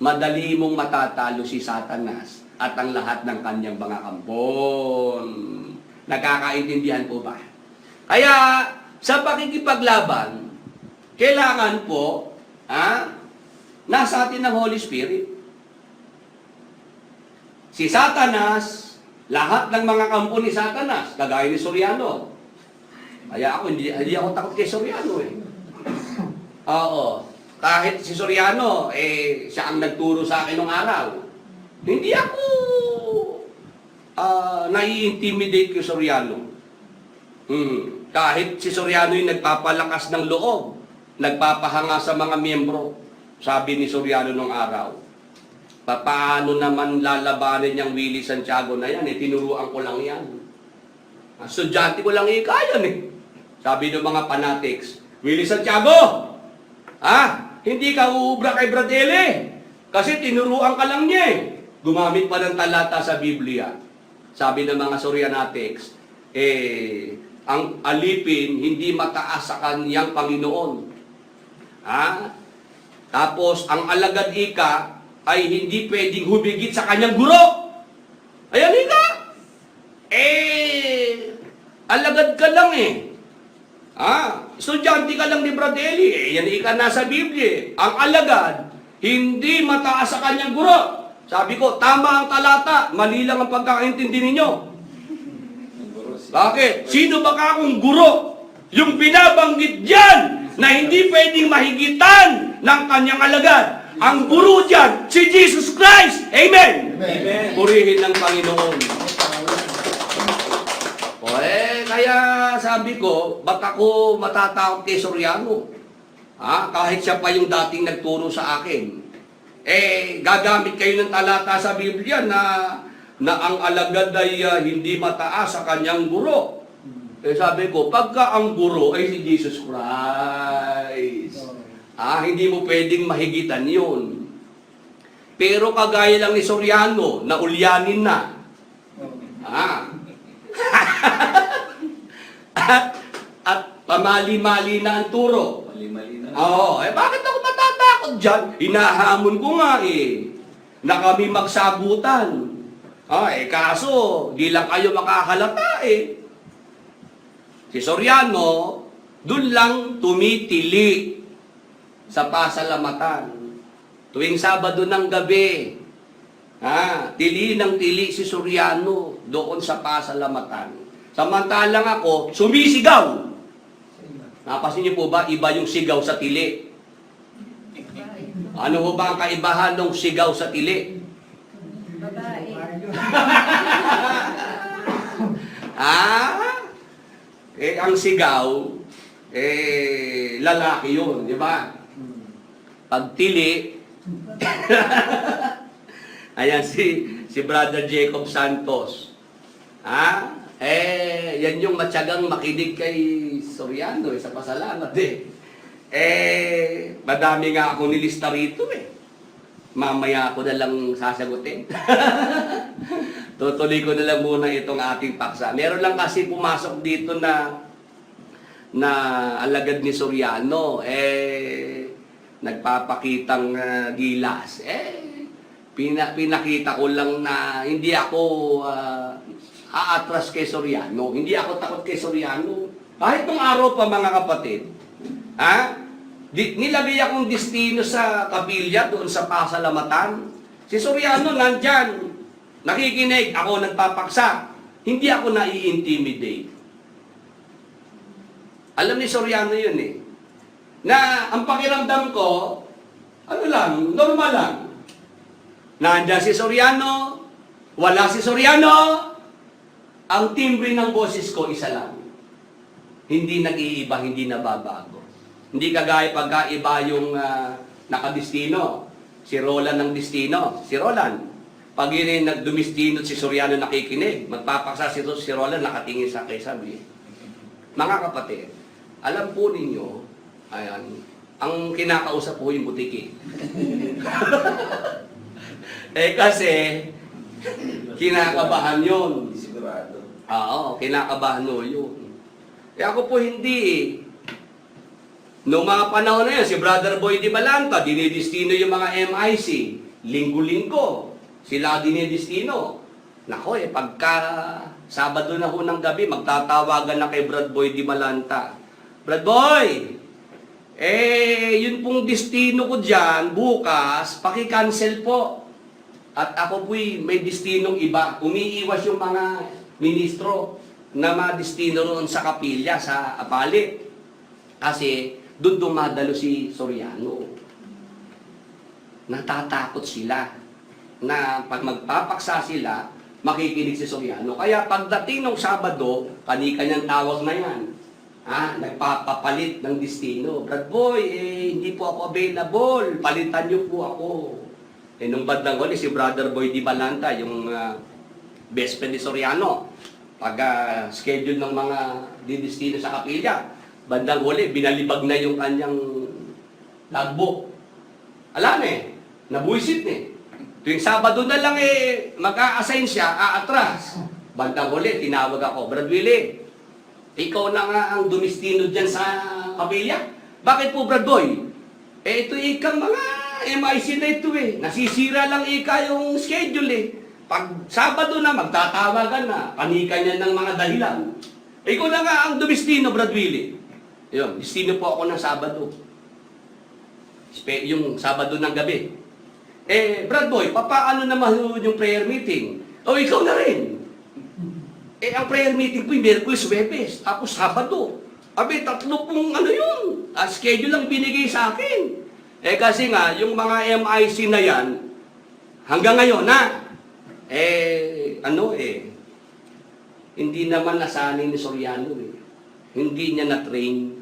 madali mong matatalo si Satanas at ang lahat ng kanyang mga kampon. Nagkakaintindihan po ba? Kaya, sa pakikipaglaban, kailangan po, nasa atin ng Holy Spirit. Si Satanas, lahat ng mga kampo ni Satanas, kagaya ni Soriano. Kaya ako, hindi ako takot kay Soriano eh. Oo. Kahit si Soriano, siya ang nagturo sa akin nung araw. Hindi ako nai-intimidate kay Soriano. Kahit si Soriano yung nagpapalakas ng loob, nagpapahanga sa mga miyembro. Sabi ni Soriano nung araw, paano naman lalabanin niyang Willie Santiago na yan? Tinuruan ko lang yan. Estudyante ko lang kaya eh. Sabi ng mga fanatics, Willie Santiago, hindi ka uubra kay Bradele kasi tinuruan ka lang niya eh. Gumamit pa ng talata sa Biblia. Sabi ng mga Sorianatics, ang alipin hindi mataas sa kanyang Panginoon. Tapos ang alagad ika ay hindi pwedeng humigit sa kanyang guro. Ayan ika. Alagad ka lang eh. Estudyante ka lang ni Bradley. Yan ika nasa Biblia. Ang alagad, hindi mataas sa kanyang guro. Sabi ko, tama ang talata. Mali lang ang pagkakaintindi ninyo. Bakit? Sino ba ka akong guro? Yung binabanggit dyan na hindi pwedeng mahigitan ng kanyang alagad. Ang guro dyan, si Jesus Christ. Amen! Amen. Purihin ng Panginoon. Kaya sabi ko, ba't ako matatakot kay Soriano? Kahit siya pa yung dating nagturo sa akin. Gagamit kayo ng talata sa Biblia na ang alagad ay hindi mataas sa kanyang guro. Sabi ko, pagka ang guro ay si Jesus Christ, hindi mo pwedeng mahigitan yun. Pero kagaya lang ni Soriano, na ulyanin na. At pamali-mali na ang turo. Mali-mali na. Bakit ako matatakot dyan? Hinahamon ko nga na kami magsagutan. Kaso, di lang kayo makahalata Si Soriano, dun lang tumitili sa pasalamatan. Tuwing Sabado ng gabi, tili ng tili si Soriano doon sa pasalamatan. Samantalang ako, sumisigaw. Napasin niyo po ba, iba yung sigaw sa tili? Ano ho ba ang kaibahan ng sigaw sa tili? Babae. Ang sigaw, lalaki yun, di ba? Pag tili, ayan si Brother Jacob Santos. Yan yung matyagang makinig kay Soriano sa pasalamat madami nga ako nilista rito Mamaya ako na lang sasagutin. Tutuloy ko na lang muna itong ating paksa. Meron lang kasi pumasok dito na alagad ni Soriano, nagpapakitang gilas. Pinakita ko lang na hindi ako aatras kay Soriano. Hindi ako takot kay Soriano. Kahit nung araw pa mga kapatid, nilagay akong destino sa kapilya doon sa pasalamatan. Si Soriano nandyan, nakikinig, ako nagpapaksa. Hindi ako nai-intimidate. Alam ni Soriano yun na ang pakiramdam ko, normal lang. Nandyan si Soriano, wala si Soriano, ang timbre ng boses ko isa lang. Hindi nag-iiba, hindi nababago. Hindi kagaya pagkaiba yung nakadestino. Si Roland ng destino. Si Roland, pag yun nagdumistino si Soriano nakikinig, magpapaksa si Roland nakatingin sa kay sabi. Mga kapatid, alam po ninyo, ang kinakausap po yung butiki. Kasi, kinakabahan yun. Sigurado. Kinakabahan mo yun. Ako po hindi Noong mga panahon na yan, si Brother Boy Di Balanta, dinidestino yung mga MIC. linggo-linggo, sila dinidestino. Nako pagka Sabado na ho ng gabi, magtatawagan na kay Brad Boy Di Malanta. Brad Boy, yun pong destino ko dyan, bukas, paki-cancel po. At ako po'y may destinong iba. Umiiwas yung mga ministro na madestino roon sa kapilya, sa Apali. Kasi doon dumadalo si Soriano. Natatakot sila na pag magpapaksa sila, makikinig si Soriano. Kaya pagdating ng Sabado, kani-kanyang tawag na yan. Nagpapapalit ng destino. Brad Boy, hindi po ako available. Palitan niyo po ako. Nung bandang huli, si Brother Boy Di Balanta, yung best friend ni Soriano, pag schedule ng mga didestino sa kapilya, bandang huli, binalibag na yung kanyang logbook. Alam nabuisit Tuwing Sabado na lang mag-a-assign siya, aatras. Bandang huli, tinawag ako, Brad Willie, ikaw na nga ang dumistino dyan sa kapilya. Bakit po, Brad Boy? Ito ikang mga MIC na ito Nasisira lang yung schedule Pag Sabado na, magtatawagan na. Kani-kanya ng mga dahilan. Ikaw na nga ang dumistino, Brad Willie. Yun, destino po ako ng Sabado. Yung Sabado ng gabi. Brad Boy, papaano naman yung prayer meeting? Ikaw na rin. Ang prayer meeting po yung Miyerkules, Webes, tapos Sabado. Tatlo pong yun. Schedule lang binigay sa akin. Kasi nga, yung mga MIC na yan, hanggang ngayon hindi naman nasanay ni Soriano Hindi niya na-train.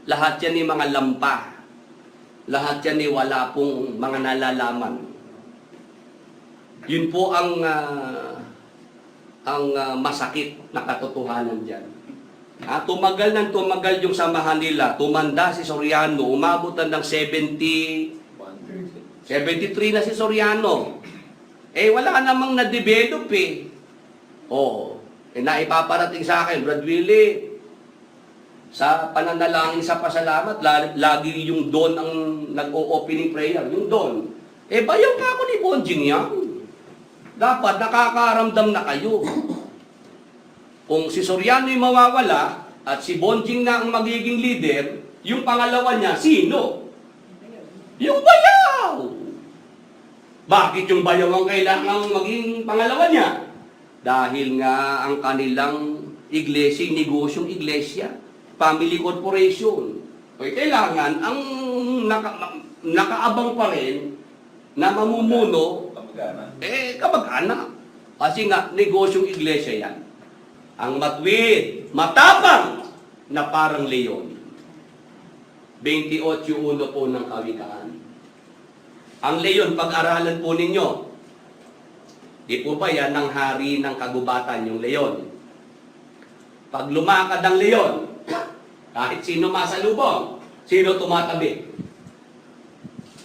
Lahat yan ni mga lampa. Lahat yan wala pong mga nalalaman. Yun po ang masakit na katotohanan dyan. Tumagal yung samahan nila. Tumanda si Soriano. Umabot ng 73 na si Soriano. Wala namang na-develop naipaparating sa akin, Brad Willie, sa pananalangin sa pasalamat, lagi yung Don ang nag-o-opening prayer. Yung Don. Bayaw ka ako ni Bonjing yan. Dapat nakakaramdam na kayo. Kung si Soriano yung mawawala, at si Bonjing na ang magiging leader, yung pangalawa niya, sino? Yung bayaw! Bakit yung bayaw ang kailangang maging pangalawa niya? Dahil nga ang kanilang iglesia, negosyong iglesia, family corporation. Kailangan ang nakaabang pa rin na mamumuno, kamag-anak. Kasi nga, negosyong iglesia yan. Ang matwid, matapang na parang leon. 28:1 po ng Kawikaan. Ang leon, pag-aralan po ninyo, di po ba yan ang hari ng kagubatan, yung leon? Pag lumakad ang leon, kahit sino masalubong, sino tumatabi?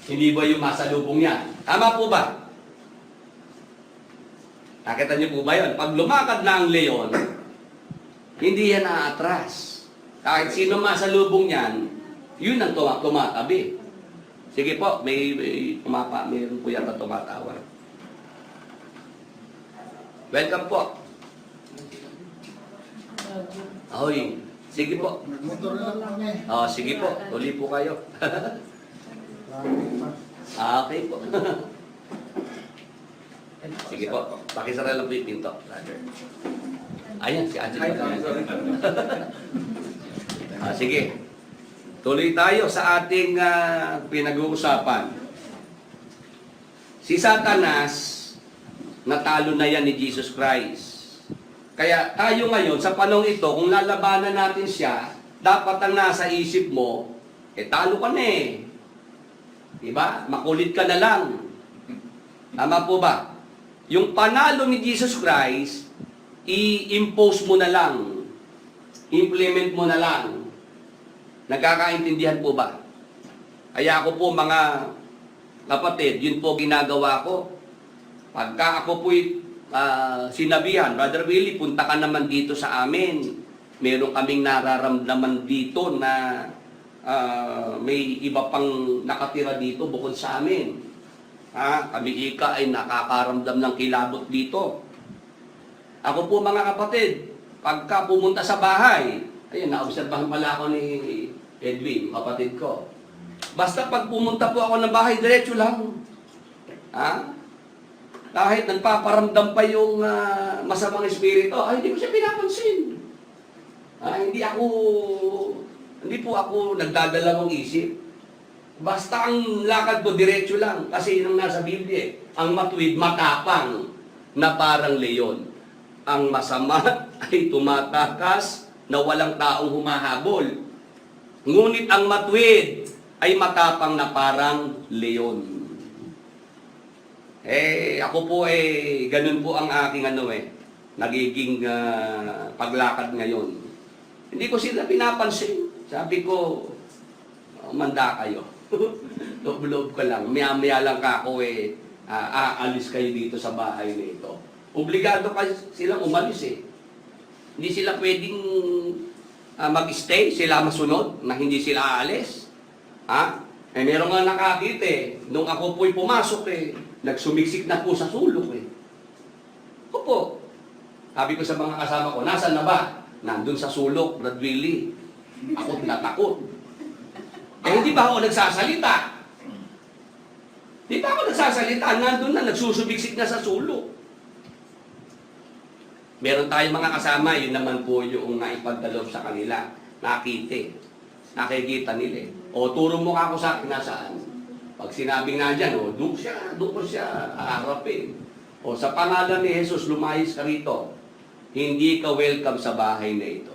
Hindi ba yung masalubong yan? Tama po ba? Nakita niyo po ba yun? Pag lumakad na ang leon, hindi yan naatras. Kahit sino masalubong yan, yun ang tumatabi. Sige po, mayroon po yata tumatawag. Welcome po. Ahoy. Sige po. Motor lang kami. Sige po. Tuloy po kayo. Okay po. Sige po. Pakisara lang po yung pinto. Ayan, si Adjun. Sige. Tuloy tayo sa ating pinag-uusapan. Si Satanas, natalo na yan ni Jesus Christ. Kaya tayo ngayon, sa panahon ito, kung lalabanan natin siya, dapat ang nasa isip mo, talo ka na Diba? Makulit ka na lang. Tama po ba? Yung panalo ni Jesus Christ, i-impose mo na lang. Implement mo na lang. Nagkakaintindihan po ba? Kaya ako po mga kapatid, yun po ginagawa ko. Pagka ako po'y sinabihan, Brother Willie, punta ka naman dito sa amin. Meron kaming nararamdaman dito na may iba pang nakatira dito bukod sa amin. Kami ika ay nakakaramdam ng kilabot dito. Ako po mga kapatid, pagka pumunta sa bahay, ayun, naobserbahan pala ako ni Edwin, kapatid ko. Basta pag pumunta po ako ng bahay, diretso lang. Kahit nagpaparamdam pa yung masamang espiritu, hindi ko siya pinapansin. Hindi po ako nagdadalawang isip. Basta ang lakad ko diretso lang. Kasi yun ang nasa Biblia. Ang matuwid, matapang na parang leon. Ang masama ay tumatakas na walang taong humahabol. Ngunit ang matuwid ay matapang na parang leon. Ako po ganun po ang aking nagiging paglakad ngayon. Hindi ko sila pinapansin. Sabi ko, manda kayo. Loob-loob ko lang. Maya-maya lang ako aalis kayo dito sa bahay na ito. Obligado kasi silang umalis Hindi sila pwedeng mag-stay, sila masunod, na hindi sila aalis. Meron nga nakakita nung ako po'y pumasok nagsumiksik na po sa sulok Opo. Sabi ko sa mga kasama ko, nasaan na ba? Nandun sa sulok, Brad Willie. Ako natakot. Hindi ba ako nagsasalita? Di ba ako nagsasalita? Nandun na, nagsusubiksik na sa sulok. Meron tayong mga kasama, yun naman po yung naipagdalob sa kanila. Nakikita nila O, turo mo ako sa akin nasaan. Pag sinabing na dyan, doon ko siya haharapin. O, sa pangalan ni Jesus, lumayas ka rito. Hindi ka welcome sa bahay na ito.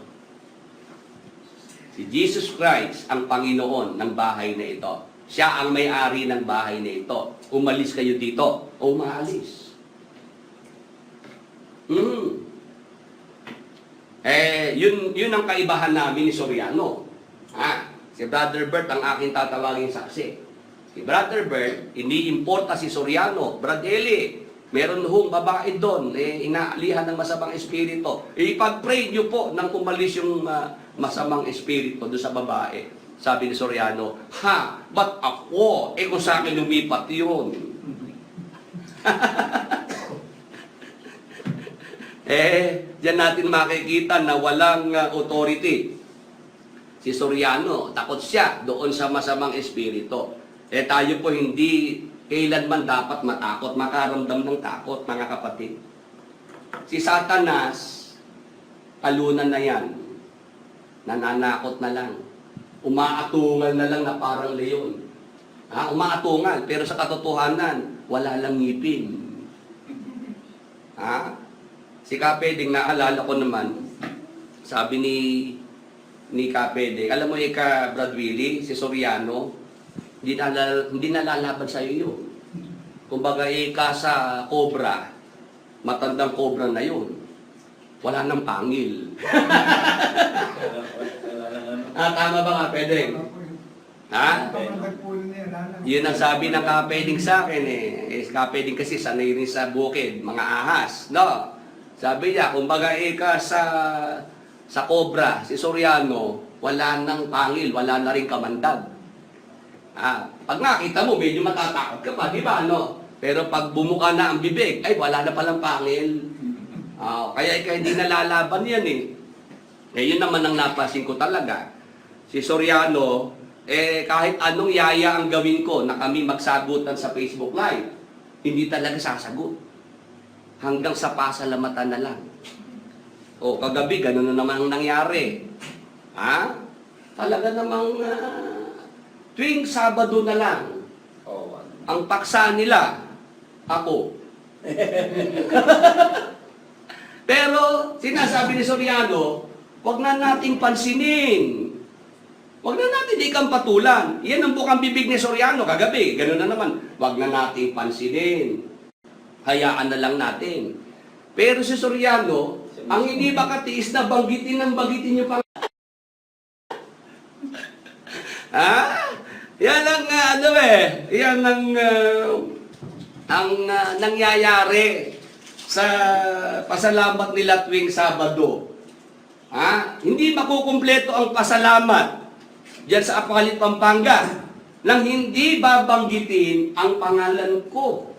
Si Jesus Christ ang Panginoon ng bahay na ito. Siya ang may-ari ng bahay na ito. Umalis kayo dito o umaalis. Yun ang kaibahan namin ni Soriano. Si Brother Bert ang aking tatawagin saksi. Si Brother Bert, hindi importa si Soriano. Brad Eli, meron hong babae doon, inaalihan ng masamang espiritu. Ipag-pray nyo po nang umalis yung masamang espiritu doon sa babae. Sabi ni Soriano, ba't ako? Kung sa akin lumipat yun. Diyan natin makikita na walang authority. Si Soriano, takot siya doon sa masamang espiritu. Tayo po hindi kailanman dapat matakot, makaramdam ng takot, mga kapatid. Si Satanas, talunan na yan. Nananakot na lang. Umaatungal na lang na parang leon. Umaatungal, pero sa katotohanan, wala lang ngipin. Si Kapeding, naalala ko naman, sabi ni Kapeding, alam mo Brad Willie, si Soriano, hindi nalalaban sa iyo. Kumbaga, sa cobra, matandang cobra na yun. Wala nang pangil. Tama ba nga, Pedeng? Yun ang sabi ng Kapeding sa akin Kapeding kasi sanay rin sa bukid, mga ahas. No? Sabi niya, kumbaga, sa cobra, si Soriano, wala nang pangil, wala na rin kamandag. Pag nakita mo, medyo matatakot ka pa, di ba, Pero pag bumuka na ang bibig, wala na palang pangil. Kaya hindi nalalaban yan yun naman ang napasin ko talaga. Si Soriano, kahit anong yaya ang gawin ko na kami magsagutan sa Facebook Live, hindi talaga sasagot. Hanggang sa pasalamatan na lang. Kagabi, gano'n na naman ang nangyari. Talaga namang tuwing Sabado na lang, ang paksa nila, ako. Pero, sinasabi ni Soriano, wag na nating pansinin. Wag na natin ikang patulan. Yan ang bukang bibig ni Soriano kagabi. Ganun na naman. Wag na nating pansinin. Hayaan na lang natin. Pero si Soriano, ang hindi makatiis na banggitin yung pang... Yan ang yan ang nangyayari sa pasalamat nila tuwing Sabado. Hindi makukumpleto ang pasalamat diyan sa Apalit, Pampanga nang hindi babanggitin ang pangalan ko.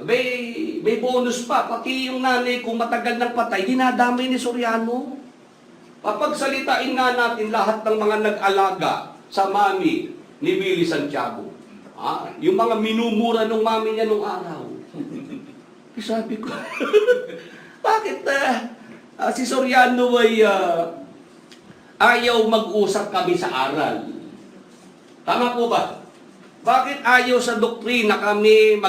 May bonus pa, pati yung nanay kung matagal nang patay, dinadamay ni Soriano. Papagsalitain nga natin lahat ng mga nag-alaga sa mami ni Willie Santiago. Yung mga minumura ng mami niya nung araw. Sabi ko, bakit si Soriano ay ayaw mag-usap kami sa aral? Tama po ba? Bakit ayaw sa doktrina kami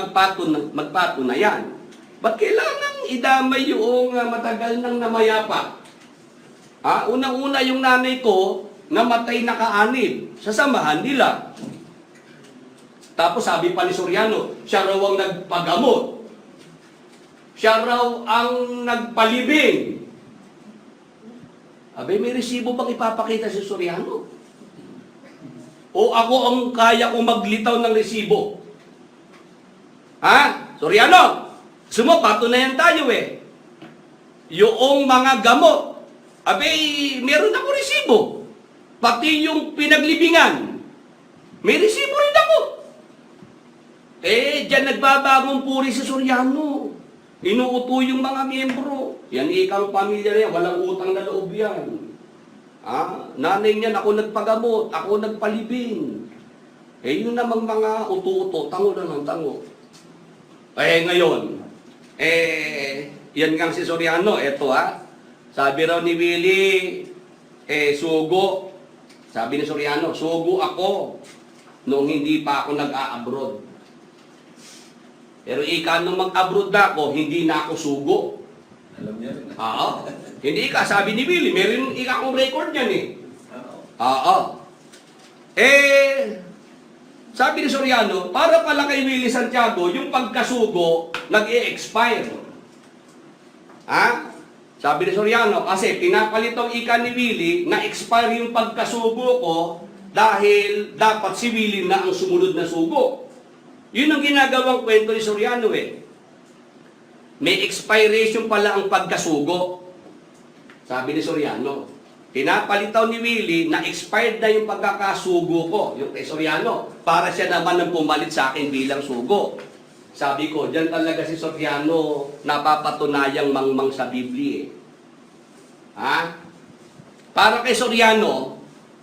magpatunayan? Ba't kailangan idamay yung matagal nang namayapa? Unang-una yung nanay ko, namatay na kaanib sa samahan nila. Tapos sabi pa ni Soriano, siya raw ang nagpagamot. Siya raw ang nagpalibing. May resibo bang ipapakita si Soriano? O ako ang kaya kong maglitaw ng resibo? Soriano, patunayan tayo eh. Yung mga gamot, meron ako resibo. Pati yung pinaglibingan, may resibo rin ako. Diyan nagbabagong puri si Soriano. Inuuto yung mga miyembro. Yan ikang pamilya niya, walang utang na loob yan. Nanay niya, ako nagpagamot, ako nagpalibing. Yun namang mga uto-uto, tango na ng tango. Ngayon, yan nga si Soriano, eto sabi raw ni Willie, sugo. Sabi ni Soriano, sugo ako noong hindi pa ako nag-a-abroad. Pero nung mag-abroad na ako, hindi na ako sugo. Alam niya rin. Hindi sabi ni Willie, meron akong record niyan sabi ni Soriano, para pala kay Willie Santiago, yung pagkasugo, nag-e-expire. Sabi ni Soriano, kasi pinapalit ang ika ni Willie, na-expire yung pagkasugo ko, dahil dapat si Willie na ang sumunod na sugo. Yun ang ginagawang kwento ni Soriano May expiration pala ang pagkasugo. Sabi ni Soriano, pinapalitaw ni Willie na expired na yung pagkakasugo ko, yung kay Soriano, para siya naman ang pumalit sa akin bilang sugo. Sabi ko, dyan talaga si Soriano napapatunayang mangmang sa Biblia. Para kay Soriano,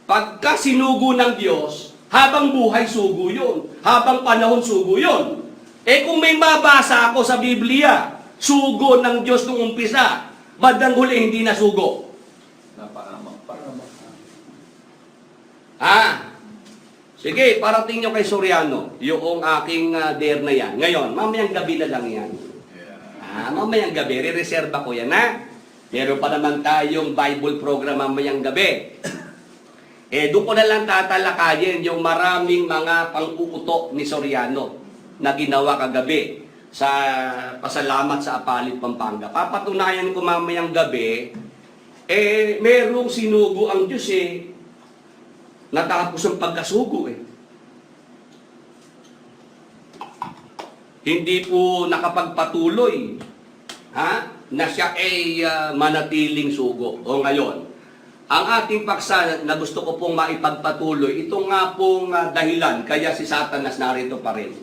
pagka sinugo ng Diyos, habang buhay sugo yun. Habang panahon sugo yun. Kung may mabasa ako sa Biblia, sugo ng Diyos nung umpisa, bandang huli hindi na sugo. Napaamak pa. Sige, parating nyo kay Soriano, yung aking dare na yan. Ngayon, mamayang gabi na lang yan. Mamayang gabi, re-reserva ko yan, Meron pa naman tayong Bible program mamayang gabi. Doon ko na lang tatalakayin yung maraming mga pang-uuto ni Soriano na ginawa kagabi sa pasalamat sa Apalit, Pampanga. Papatunayan ko mamayang gabi, merong sinugo ang Diyos natapos ang pagkasugo Hindi po nakapagpatuloy na siya manatiling sugo. O ngayon, ang ating paksa na gusto ko pong maipagpatuloy, ito nga pong dahilan, kaya si Satanas narito pa rin.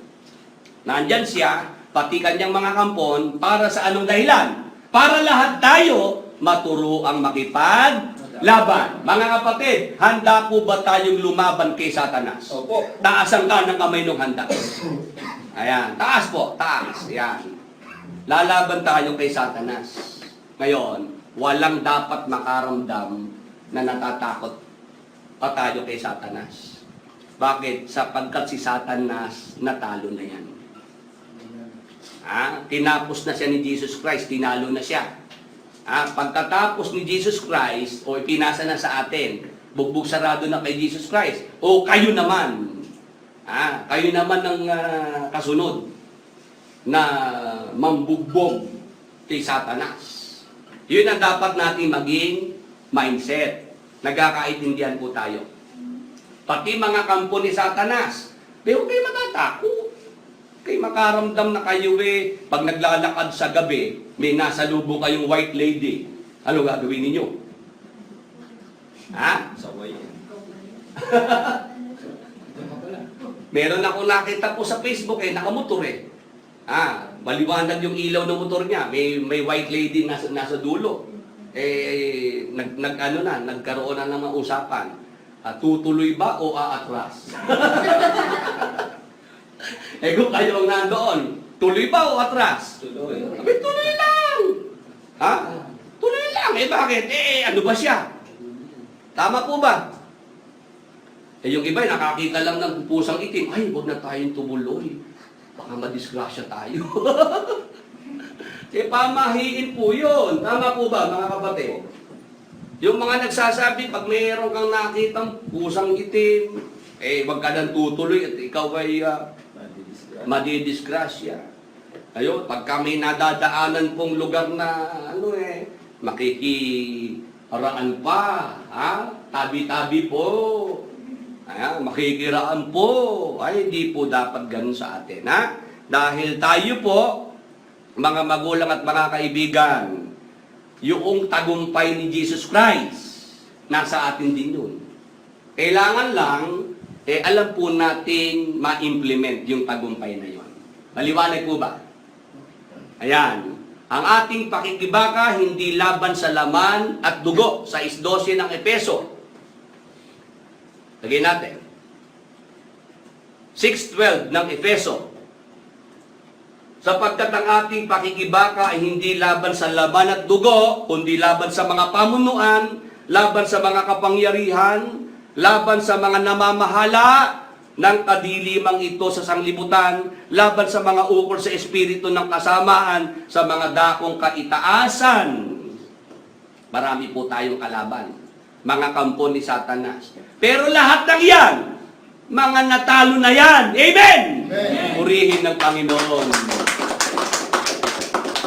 Nandyan siya, pati kanyang mga kampon, para sa anong dahilan? Para lahat tayo maturuang makipaglaban. Mga kapatid, handa po ba tayong lumaban kay Satanas? Opo. Taas ang kanang kamay ng handa. Ayan, taas po, taas. Ayan. Lalaban tayo kay Satanas. Ngayon, walang dapat makaramdam na natatakot pa tayo kay Satanas. Bakit? Sapagkat si Satanas natalo na yan. Tinapos na siya ni Jesus Christ, tinalo na siya. Pagkatapos ni Jesus Christ, o ipinasa na sa atin, bugbog sarado na kay Jesus Christ, o kayo naman, kayo naman ang kasunod na mambugbog kay Satanas. Yun ang dapat natin maging mindset. Nagkakaintindihan po tayo. Pati mga kampo ni Satanas, pero kayo matatakot. Kayo makaramdam na kayo pag naglalakad sa gabi, may nasa lubong kayong white lady. Ano gagawin ninyo? Saway. Meron ako nakita po sa Facebook, nakamotor eh. Maliwanag yung ilaw ng motor niya. May white lady nasa dulo. Nagkaroon na ng mga usapan. Tutuloy ba o aatras? Kung kayo ang nandoon, tuloy ba o atras? Tuloy. Tuloy lang! Tuloy lang. Bakit? Ano ba siya? Tama po ba? Yung iba, nakakita lang ng pusang itim. Ay, huwag na tayong tumuloy. Baka madisgrasya tayo. Pamahiin po yun. Tama po ba, mga kapatid? Yung mga nagsasabi, pag mayroon kang nakitang pusang itim, huwag ka nang tutuloy at ikaw ay madidisgrasya. Ayun, pagka may nadadaanan pong lugar na, makikiraan pa, tabi-tabi po, makikiraan po, hindi po dapat ganun sa atin, Dahil tayo po, mga magulang at mga kaibigan, yung tagumpay ni Jesus Christ, nasa atin din yun. Kailangan lang, alam po nating ma-implement yung tagumpay na yun. Maliwanag po ba? Ayan. Ang ating pakikibaka hindi laban sa laman at dugo sa 6:12 ng Efeso. Lagyan natin. 6:12 ng Efeso. Sapagkat ang ating pakikibaka ay hindi laban sa laman at dugo, kundi laban sa mga pamunuan, laban sa mga kapangyarihan, laban sa mga namamahala ng kadilimang ito sa sanglibutan, laban sa mga ukol sa espiritu ng kasamaan, sa mga dakong kaitaasan. Marami po tayong kalaban, mga kampo ni Satanas. Pero lahat ng yan, mga natalo na yan. Amen! Amen. Purihin ng Panginoon.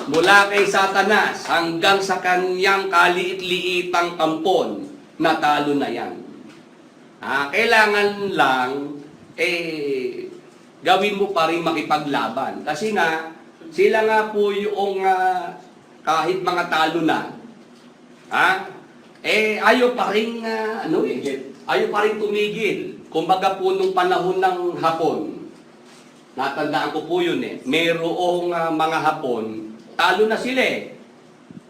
Mula kay Satanas hanggang sa kanyang kaliit-liitang kampon, natalo na yan. Kailangan lang, gawin mo pa rin makipaglaban. Kasi nga, sila nga po yung kahit mga talo na, ayaw pa rin, ayaw pa rin tumigil. Kumbaga po nung panahon ng Hapon, natandaan ko po yun merong mga Hapon, talo na sila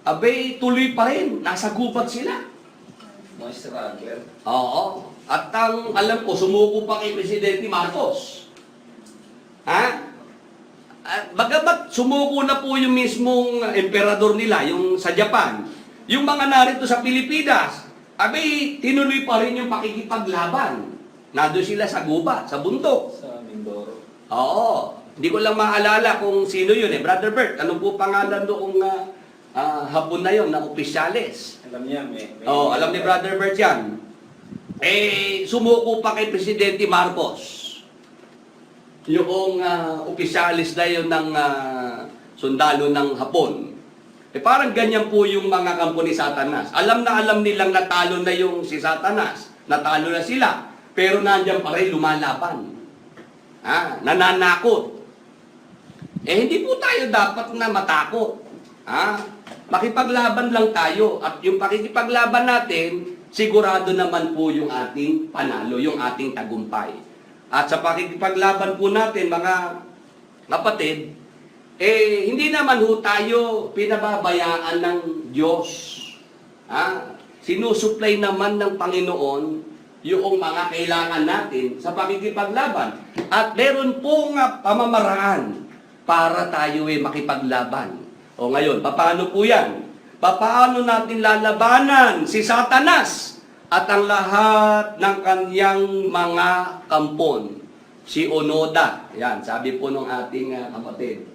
Abay, tuloy pa rin, nasa gubat sila. Mga struggler. Oo. At alam ko, sumuko pa kay Presidente Marcos. Bagamat sumuko na po yung mismong emperador nila, yung sa Japan, yung mga narito sa Pilipinas, abay, tinuloy pa rin yung pakikipaglaban. Nado sila sa gubat, sa bundok. Sa Mindoro. Oo. Hindi ko lang maalala kung sino yun Brother Bert, ano po pangalan doong Hapon na yun, na opisyalis? Alam niya, Alam ni Brother Bert yan. Sumuko pa kay Presidente Marcos. Yung opisyalis na yun ng sundalo ng Hapon. Parang ganyan po yung mga kampo ni Satanas. Alam na alam nilang natalo na yung si Satanas. Natalo na sila. Pero nandiyan pa rin lumalaban. Nananakot. Hindi po tayo dapat na matakot. Makipaglaban lang tayo. At yung pakikipaglaban natin, sigurado naman po yung ating panalo, yung ating tagumpay. At sa pakikipaglaban po natin, mga kapatid, hindi naman ho tayo pinababayaan ng Diyos. Sinusupply naman ng Panginoon yung mga kailangan natin sa pakikipaglaban. At meron pong pamamaraan para tayo makipaglaban. Ngayon, paano po yan? Paano natin lalabanan si Satanas at ang lahat ng kanyang mga kampon? Si Onoda, ayan, sabi po nung ating kapatid.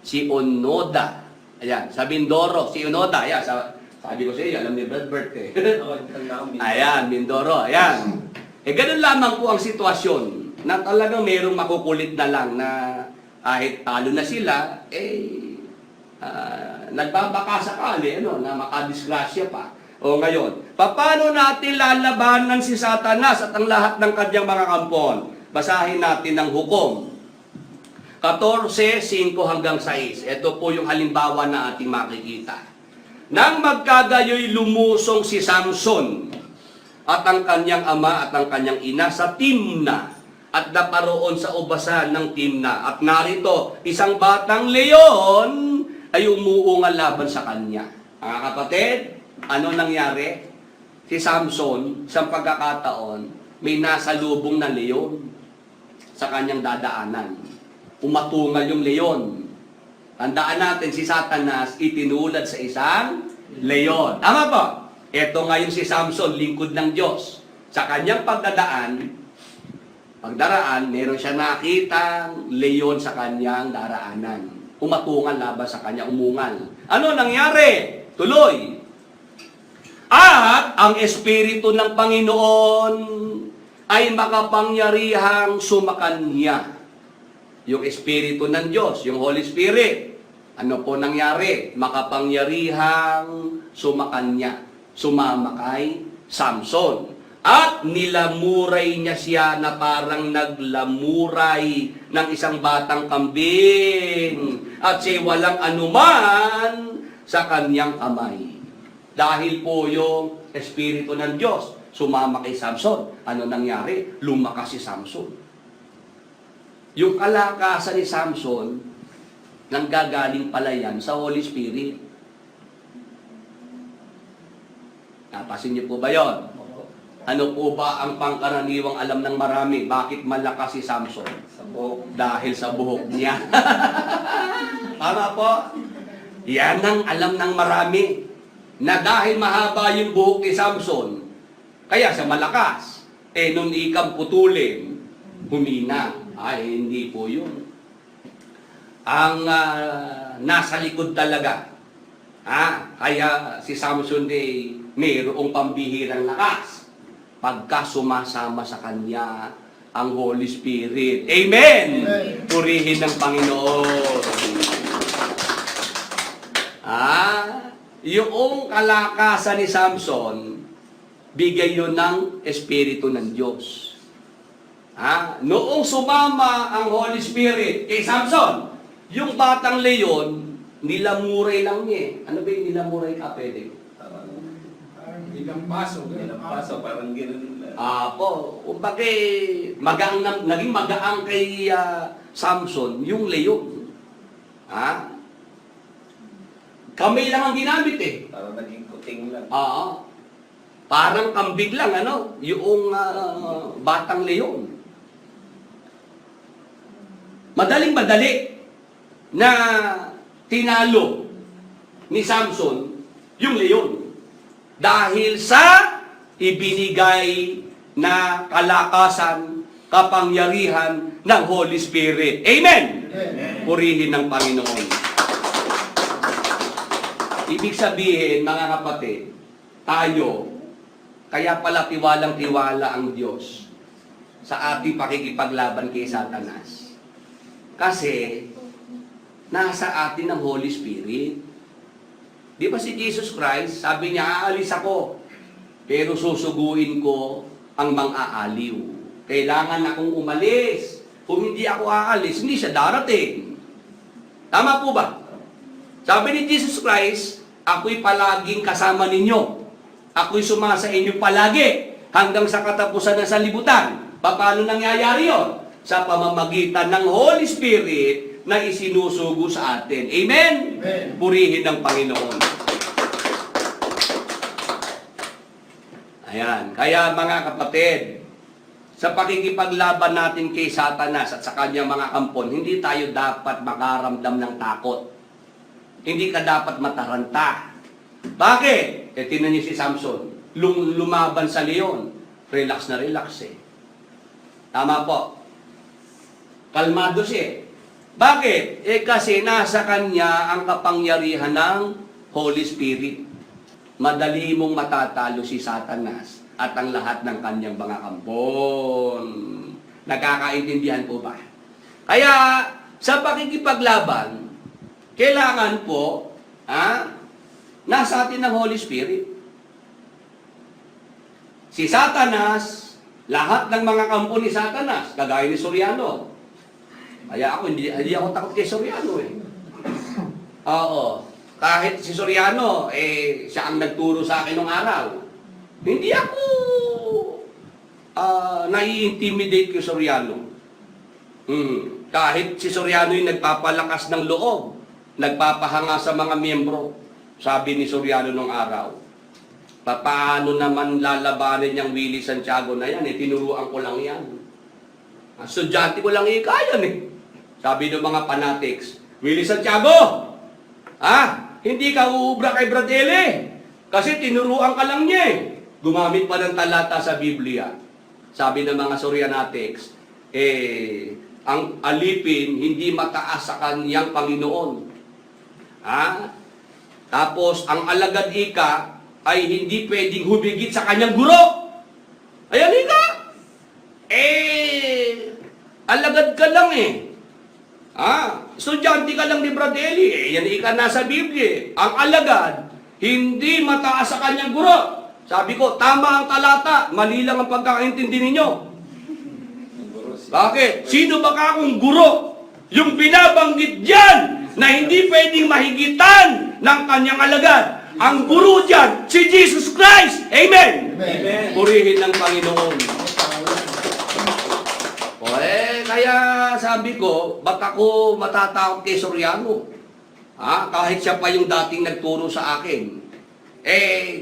Si Onoda, ayan, sa Mindoro, si Onoda, ayan, sabi ko sa iyo, alam ni Brad Bert Ayan, Mindoro, ayan. Ganun lamang po ang sitwasyon na talagang mayroong makukulit na lang na kahit talo na sila, nagbabaka sakali, na makadisgrasya pa. Ngayon, paano natin lalabanan si Satanas at ang lahat ng kanyang mga kampon? Basahin natin ang Hukom 14:5 hanggang 6. Ito po yung halimbawa na ating makikita. Nang magkagayoy lumusong si Samson at ang kanyang ama at ang kanyang ina sa Timna at naparoon sa ubasan ng Timna. At narito, isang batang leon ay umuungal laban sa kanya. Mga kapatid, ano nangyari? Si Samson, sa pagkakataon, may nasa lubong na leon sa kanyang dadaanan. Umatungal yung leon. Tandaan natin, si Satanas itinulad sa isang leon. Tama po? Ito ngayon si Samson, lingkod ng Diyos. Sa kanyang pagdaraan, meron siya nakitang leon sa kanyang daraanan. Umatungal laban sa kanya, umungal. Ano nangyari? Tuloy. At ang Espiritu ng Panginoon ay makapangyarihang sumakanya. Yung Espiritu ng Diyos, yung Holy Spirit. Ano po nangyari? Makapangyarihang sumakanya. Sumama kay Samson. At nilamuray niya siya na parang naglamuray ng isang batang kambing. At siya walang anuman sa kanyang kamay. Dahil po yung Espiritu ng Diyos sumama kay Samson. Ano nangyari? Lumakas si Samson. Yung kalakasan ni Samson, nanggagaling pala yan sa Holy Spirit. Napasin niyo po ba yon? Ano po ba ang pangkaraniwang alam ng marami? Bakit malakas si Samson? Sa buhok. Dahil sa buhok niya. Tama po? Yan ang alam ng marami. Na dahil mahaba yung buhok ni Samson, kaya siya malakas. Nung ikang putulin, humina. Ay, hindi po yun. Ang nasa likod talaga. Kaya si Samson ay mayroong pambihirang lakas pagka sumasama sa kanya ang Holy Spirit. Amen! Amen. Purihin ng Panginoon. Yung kalakasan ni Samson, bigay yun ng Espiritu ng Diyos. Noong sumama ang Holy Spirit kay Samson, yung batang leon, nilamuray lang niya. Ano ba yung nilamuray ka, pwede? Parang ilang paso. Ilang paso, parang gano'n lang. Naging magaang kay Samson, yung leon. Kamay lang ang ginamit Parang naging kuting lang. Parang kambing lang, yung batang leon. Madaling-madali na tinalo ni Samson yung leon. Dahil sa ibinigay na kalakasan, kapangyarihan ng Holy Spirit. Amen! Amen. Purihin ng Panginoon. Ibig sabihin, mga kapatid, tayo, kaya pala tiwalang-tiwala ang Diyos sa ating pakikipaglaban kay Satanas. Kasi, nasa atin ang Holy Spirit. Di ba si Jesus Christ, sabi niya, aalis ako, pero susuguin ko ang mang-aaliw. Kailangan akong umalis. Kung hindi ako aalis, hindi siya darating. Tama po ba? Sabi ni Jesus Christ, ako'y palaging kasama ninyo. Ako'y sumasa inyo palagi hanggang sa katapusan ng sanlibutan. Paano nangyayari yun? Sa pamamagitan ng Holy Spirit na isinusugo sa atin. Amen? Amen. Purihin ng Panginoon. Ayan. Kaya mga kapatid, sa pakikipaglaban natin kay Satanas at sa kanyang mga kampon, hindi tayo dapat makaramdam ng takot. Hindi ka dapat mataranta. Bakit? Tingnan niyo si Samson. Lumaban sa leon. Relax na relax Tama po. Kalmado siya. Bakit? Kasi nasa kanya ang kapangyarihan ng Holy Spirit. Madali mong matatalo si Satanas at ang lahat ng kanyang mga kampon. Nagkakaintindihan po ba? Kaya, sa pakikipaglaban, kailangan po, nasa atin ng Holy Spirit. Si Satanas, lahat ng mga kampo ni Satanas, kagaya ni Soriano. Kaya ako, hindi ako takot kay Soriano Oo. Kahit si Soriano, siya ang nagturo sa akin nung araw. Hindi ako nai-intimidate kay Soriano. Kahit si Soriano yung nagpapalakas ng loob, nagpapahanga sa mga miyembro, sabi ni Soriano nung araw. Paano naman lalabanin niyang Willie Santiago na yan? Tinuruan ko lang yan. Estudyante ko lang ikayan Sabi ng mga fanatics, Willie Santiago, hindi ka uubra kay Bradele. Kasi tinuruan ka lang niya Gumamit pa ng talata sa Biblia. Sabi ng mga Sorianatics, ang alipin hindi mataas sa kaniyang Panginoon. Tapos, ang alagad ika ay hindi pwedeng humigit sa kanyang guro. Ayan ika! Alagad ka lang estudyante ka lang ni Bradley. Yan ika nasa Biblia. Ang alagad, hindi mataas sa kanyang guro. Sabi ko, tama ang talata, mali lang ang pagkakaintindi ninyo. Bakit? Sino ba akong guro? Yung binabanggit dyan na hindi pwedeng mahigitan ng kanyang alagad. Ang guro dyan, si Jesus Christ. Amen! Amen. Purihin ng Panginoon. Kaya sabi ko, ba't ako matatakot kay Soriano? Kahit siya pa yung dating nagturo sa akin.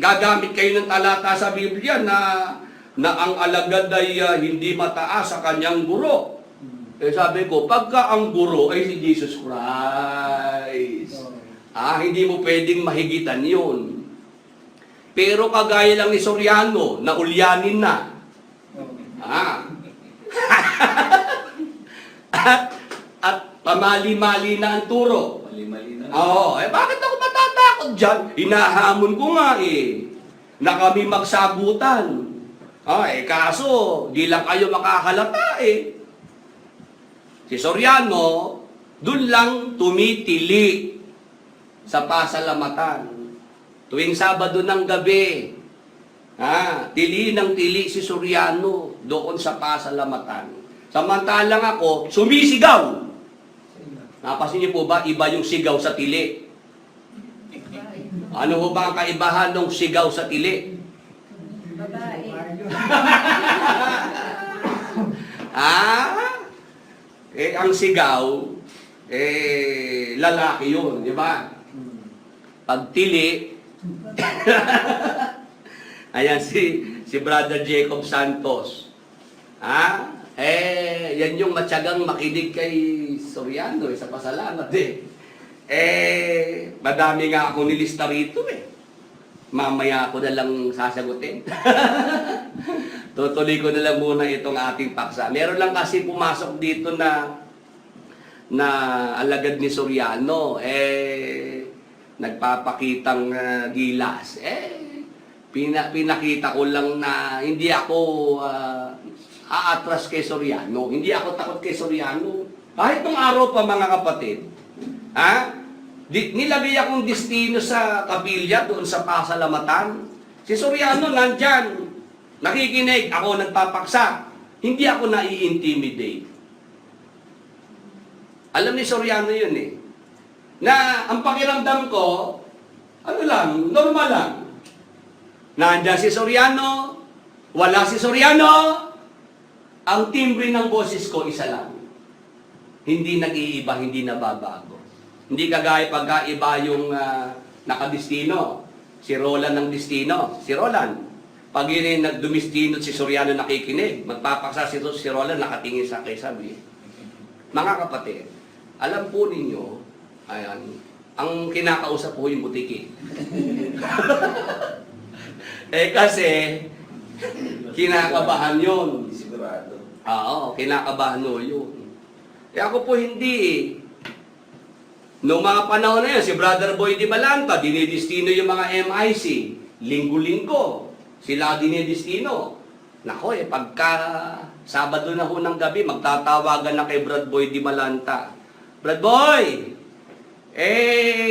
Gagamit kayo ng talata sa Biblia na ang alagad ay hindi mataas sa kanyang guro. Sabi ko, pagka ang guro ay si Jesus Christ, hindi mo pwedeng mahigitan yun. Pero kagaya lang ni Soriano, na ulyanin na. At pamali-mali na ang turo. Mali-mali na. Bakit ako matatakot dyan? Hinahamon ko nga na kami magsagutan. Kaso, di lang kayo makahalata Si Soriano, dun lang tumitili sa pasalamatan. Tuwing Sabado ng gabi, tili ng tili si Soriano doon sa pasalamatan. Samantalang ako, sumisigaw. Napasin niyo po ba, iba yung sigaw sa tili? Ano ho ba ang kaibahan ng sigaw sa tili? Babae. Ang sigaw, lalaki yun, di ba? Pag tili, ayan si Brother Jacob Santos. Yan yung matyagang makinig kay Soriano sa pasalamat madami nga ako nilista rito Mamaya ako na lang sasagutin. Tutuloy ko na lang muna itong ating paksa. Meron lang kasi pumasok dito na alagad ni Soriano, nagpapakitang gilas. Pinakita ko lang na hindi ako aatras kay Soriano. Hindi ako takot kay Soriano. Kahit nung araw pa mga kapatid, nilagay akong destino sa kapilya doon sa pasalamatan. Si Soriano nandyan, nakikinig, ako nagpapaksa. Hindi ako nai-intimidate. Alam ni Soriano yun na ang pakiramdam ko, normal lang. Nandyan si Soriano, wala si Soriano, ang timbre ng boses ko isa lang. Hindi nag-iiba, hindi nababago. Hindi kagaya pagkaiba yung nakadestino. Si Roland ng destino. Si Roland, pag yun nagdumistino si Soriano nakikinig, magpapaksa si Roland nakatingin sa kay sabi. Mga kapatid, alam po ninyo, ang kinakausap po yung butiki. Kasi, kinakabahan yun. Sigurado. Kinakabahan nyo yun. Ako po hindi Noong mga panahon na yun, si Brother Boy Di Balanta, dinidestino yung mga MIC. Linggo-linggo, sila dinidestino. Nako pagka Sabado na ho ng gabi, magtatawagan na kay Brad Boy Di Balanta. Brad Boy,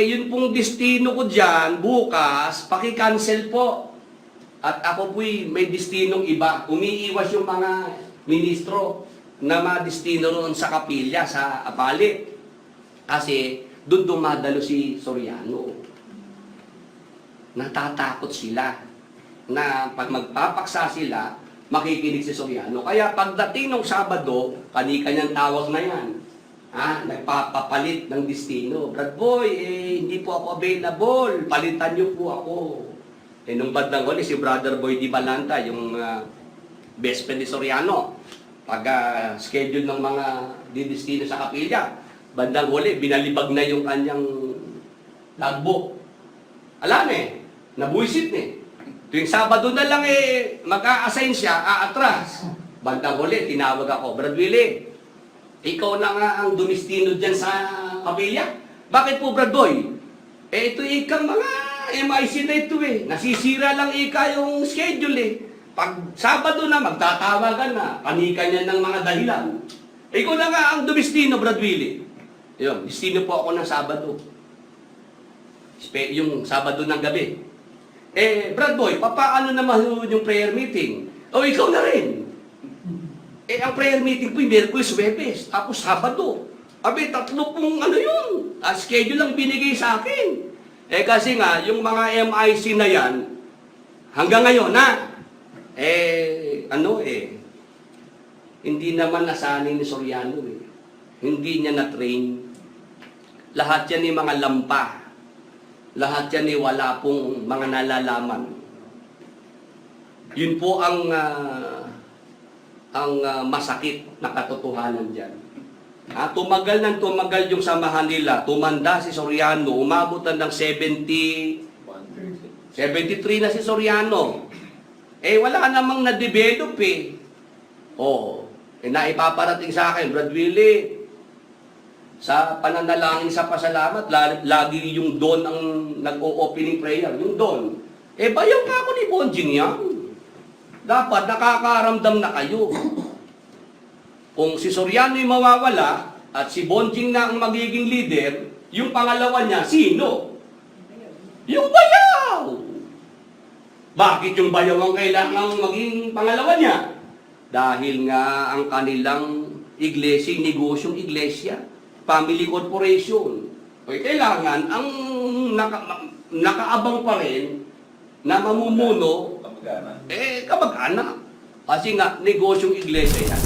yun pong destino ko dyan, bukas, paki-cancel po. At ako po'y may destinong iba. Umiiwas yung mga ministro na madestino roon sa kapilya, sa Apali. Kasi doon dumadalo si Soriano. Natatakot sila. na pag magpapaksa sila, makikinig si Soriano. Kaya pagdating ng Sabado, kani-kanyang tawag na yan. Nagpapapalit ng destino. Brad Boy, hindi po ako available. Palitan niyo po ako. Nung bandang huli, si Brother Boy Di Balanta, yung best friend ni Soriano, pag schedule ng mga didestino sa kapilya, bandang huli, binalibag na yung kanyang logbook. Alam nabuisit Tuwing Sabado na lang mag-a-assign siya, aatras. Bandang huli, tinawag ako, Brad Willie, ikaw na nga ang dumistino dyan sa kapilya. Bakit po, Brad Boy? Ito ikang mga MIC na ito Nasisira lang yung schedule Pag Sabado na, magtatawagan na. Kani-kanya ng mga dahilan. Ikaw na nga ang dumistino, Brad Willie. Yun, destino po ako ng Sabado. Yung Sabado ng gabi. Brad Boy, papaano naman yung prayer meeting? Ikaw na rin. Ang prayer meeting po yung Miyerkules, Webes, tapos Sabado. Tatlo pong yun. Schedule lang binigay sa akin. Kasi nga, yung mga MIC na yan, hanggang ngayon hindi naman nasanay ni Soriano Hindi niya na-train. Lahat yan ni mga lampa. Lahat yan ni wala pong mga nalalaman. Yun po ang masakit na katotohanan dyan. Tumagal yung samahan nila. Tumanda si Soriano. Umabot ng 73 na si Soriano. Wala namang na-develop naipaparating sa akin, Brad Willie, sa pananalangin sa pasalamat, lagi yung Don ang nag-o-opening prayer. Yung Don. Bayaw ka ako ni Bonjing yan. Dapat nakakaramdam na kayo. Kung si Soriano yung mawawala at si Bonjing na ang magiging leader, yung pangalawa niya, sino? Yung bayaw! Bakit yung bayaw ang kailangang maging pangalawa niya? Dahil nga ang kanilang iglesia, negosyong iglesia, family corporation. Kailangan ang nakaabang pa rin na mamumuno, Kamag-anak. kamag-anak. Kasi nga, negosyong iglesia yan.